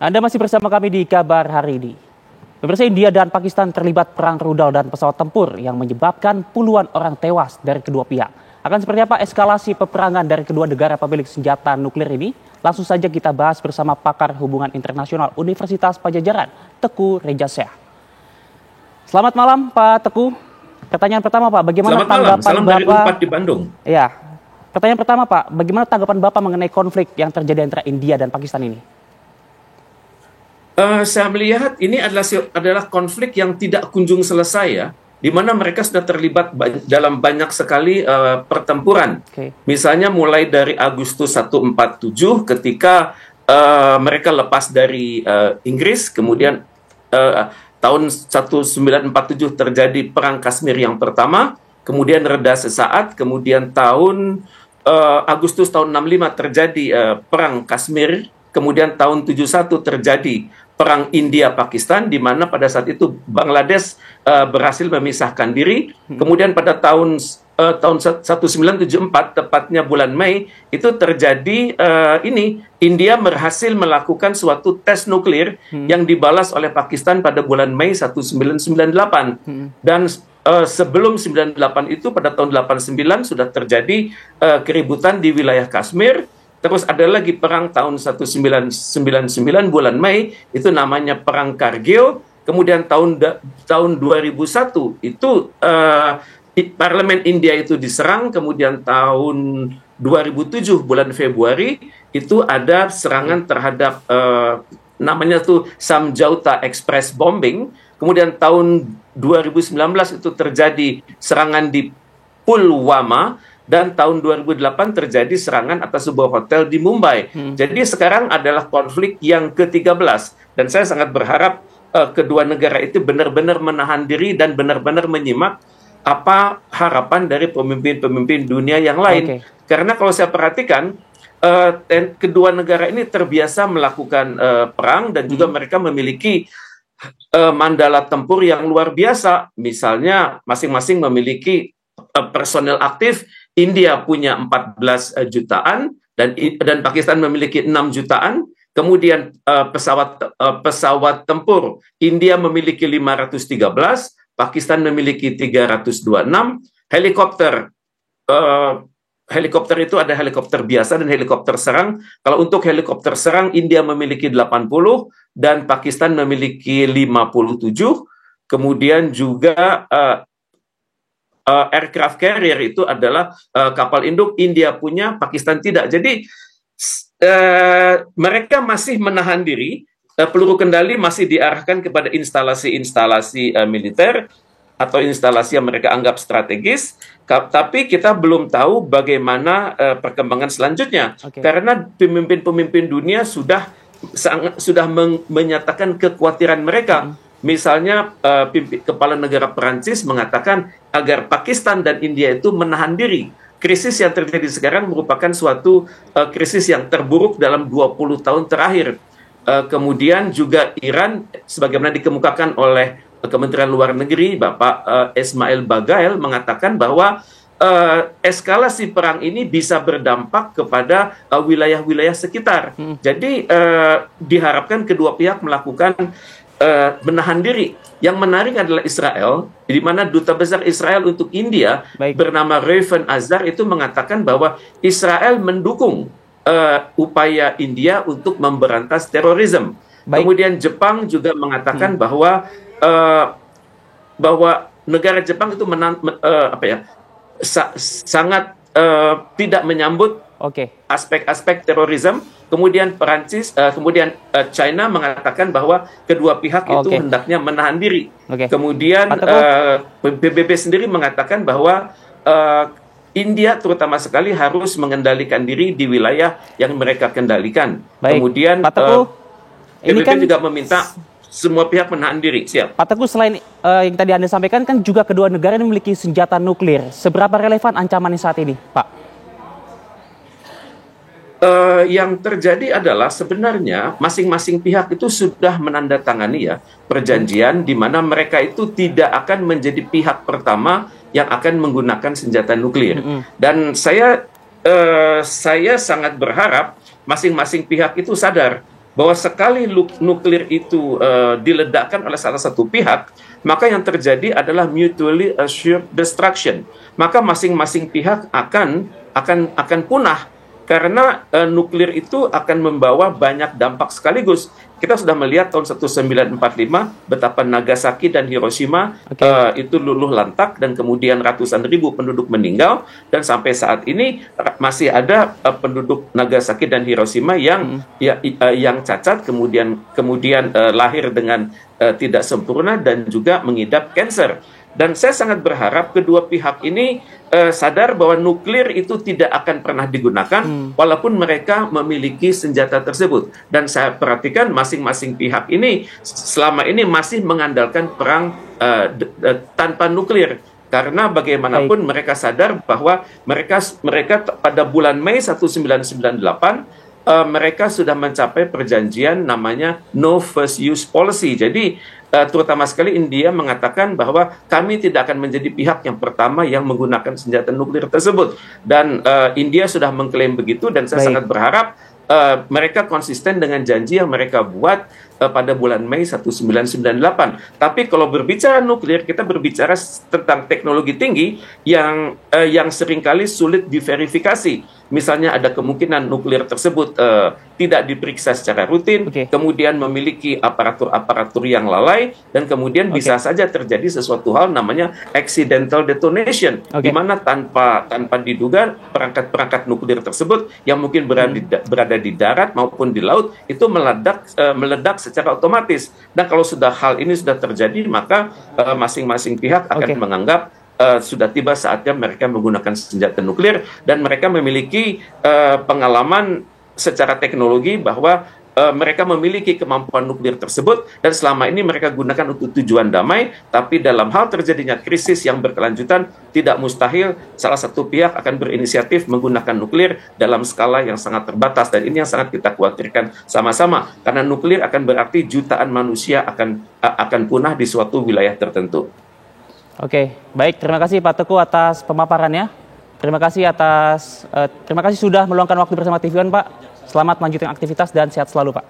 Anda masih bersama kami di Kabar Hari ini. Pemirsa, India dan Pakistan terlibat perang rudal dan pesawat tempur yang menyebabkan puluhan orang tewas dari kedua pihak. Akan seperti apa eskalasi peperangan dari kedua negara pemilik senjata nuklir ini? Langsung saja kita bahas bersama pakar hubungan internasional Universitas Padjadjaran, Teguh Rejasya. Selamat malam Pak Teguh. Pertanyaan pertama Pak, bagaimana tanggapan Salam dari Bapak? Unpad di Bandung. Ya, pertanyaan pertama Pak, bagaimana tanggapan Bapak mengenai konflik yang terjadi antara India dan Pakistan ini? Saya melihat ini adalah konflik yang tidak kunjung selesai ya, di mana mereka sudah terlibat dalam banyak sekali pertempuran. Misalnya mulai dari Agustus 147 ketika mereka lepas dari Inggris, kemudian tahun 1947 terjadi perang Kashmir yang pertama, kemudian reda sesaat, kemudian Agustus tahun 65 terjadi perang Kashmir, kemudian tahun 71 terjadi perang India-Pakistan, di mana pada saat itu Bangladesh berhasil memisahkan diri. Kemudian pada tahun 1974, tepatnya bulan Mei, itu terjadi India berhasil melakukan suatu tes nuklir yang dibalas oleh Pakistan pada bulan Mei 1998. Dan sebelum 98 itu, pada tahun 89 sudah terjadi keributan di wilayah Kashmir. Terus ada lagi perang tahun 1999 bulan Mei, itu namanya Perang Kargil. Kemudian tahun 2001 itu parlemen India itu diserang. Kemudian tahun 2007 bulan Februari itu ada serangan terhadap namanya tuh Samjauta Express bombing. Kemudian tahun 2019 itu terjadi serangan di Pulwama. Dan tahun 2008 terjadi serangan atas sebuah hotel di Mumbai. Jadi sekarang adalah konflik yang ke-13. Dan saya sangat berharap kedua negara itu benar-benar menahan diri dan benar-benar menyimak apa harapan dari pemimpin-pemimpin dunia yang lain. Karena kalau saya perhatikan, kedua negara ini terbiasa melakukan perang dan juga mereka memiliki mandala tempur yang luar biasa. Misalnya masing-masing memiliki personel aktif. India punya 14 jutaan dan Pakistan memiliki 6 jutaan. Kemudian pesawat tempur India memiliki 513, Pakistan memiliki 326. Helikopter itu ada helikopter biasa dan helikopter serang. Kalau untuk helikopter serang, India memiliki 80 dan Pakistan memiliki 57. Kemudian juga aircraft carrier itu adalah kapal induk, India punya, Pakistan tidak. Jadi mereka masih menahan diri. Peluru kendali masih diarahkan kepada instalasi-instalasi militer atau instalasi yang mereka anggap strategis. Tapi kita belum tahu bagaimana perkembangan selanjutnya. Karena pemimpin-pemimpin dunia sudah menyatakan kekhawatiran mereka. Misalnya kepala negara Perancis mengatakan agar Pakistan dan India itu menahan diri. Krisis yang terjadi sekarang merupakan suatu krisis yang terburuk dalam 20 tahun terakhir. Kemudian juga Iran, sebagaimana dikemukakan oleh Kementerian Luar Negeri, Bapak Ismail Bagail mengatakan bahwa eskalasi perang ini bisa berdampak kepada wilayah-wilayah sekitar. Jadi diharapkan kedua pihak melakukan menahan diri. Yang menarik adalah Israel, di mana Duta Besar Israel untuk India bernama Reuven Azar itu mengatakan bahwa Israel mendukung upaya India untuk memberantas terorisme. Kemudian Jepang juga mengatakan bahwa negara Jepang itu sangat tidak menyambut aspek-aspek terorisme. Kemudian China mengatakan bahwa kedua pihak itu hendaknya menahan diri. Kemudian PBB sendiri mengatakan bahwa India terutama sekali harus mengendalikan diri di wilayah yang mereka kendalikan. Kemudian PBB juga meminta semua pihak menahan diri. Siap. Pak Teguh, selain yang tadi Anda sampaikan, kan juga kedua negara ini memiliki senjata nuklir. Seberapa relevan ancamannya saat ini, Pak? Yang terjadi adalah sebenarnya masing-masing pihak itu sudah menandatangani perjanjian di mana mereka itu tidak akan menjadi pihak pertama yang akan menggunakan senjata nuklir. Dan saya sangat berharap masing-masing pihak itu sadar bahwa sekali nuklir itu diledakkan oleh salah satu pihak, maka yang terjadi adalah mutually assured destruction. Maka masing-masing pihak akan punah karena nuklir itu akan membawa banyak dampak sekaligus. Kita sudah melihat tahun 1945 betapa Nagasaki dan Hiroshima itu luluh lantak dan kemudian ratusan ribu penduduk meninggal, dan sampai saat ini masih ada penduduk Nagasaki dan Hiroshima yang cacat, kemudian lahir dengan tidak sempurna dan juga mengidap kanker. Dan saya sangat berharap kedua pihak ini sadar bahwa nuklir itu tidak akan pernah digunakan walaupun mereka memiliki senjata tersebut. Dan saya perhatikan masing-masing pihak ini selama ini masih mengandalkan perang tanpa nuklir. Karena bagaimanapun mereka sadar bahwa mereka pada bulan Mei 1998 mereka sudah mencapai perjanjian namanya no first use policy. Jadi terutama sekali India mengatakan bahwa kami tidak akan menjadi pihak yang pertama yang menggunakan senjata nuklir tersebut. Dan India sudah mengklaim begitu, dan saya sangat berharap mereka konsisten dengan janji yang mereka buat pada bulan Mei 1998. Tapi kalau berbicara nuklir, kita berbicara tentang teknologi tinggi yang seringkali sulit diverifikasi. Misalnya ada kemungkinan nuklir tersebut tidak diperiksa secara rutin, kemudian memiliki aparatur yang lalai, dan kemudian bisa saja terjadi sesuatu hal namanya accidental detonation, di mana tanpa diduga perangkat nuklir tersebut yang mungkin berada di darat maupun di laut itu meledak secara otomatis. Dan kalau hal ini sudah terjadi, maka masing-masing pihak akan menganggap sudah tiba saatnya mereka menggunakan senjata nuklir, dan mereka memiliki pengalaman secara teknologi bahwa mereka memiliki kemampuan nuklir tersebut, dan selama ini mereka gunakan untuk tujuan damai. Tapi dalam hal terjadinya krisis yang berkelanjutan, tidak mustahil salah satu pihak akan berinisiatif menggunakan nuklir dalam skala yang sangat terbatas, dan ini yang sangat kita khawatirkan sama-sama, karena nuklir akan berarti jutaan manusia akan punah di suatu wilayah tertentu. Oke, baik. Terima kasih Pak Teguh atas pemaparannya. Terima kasih sudah meluangkan waktu bersama TV One, Pak. Selamat melanjutkan aktivitas dan sehat selalu, Pak.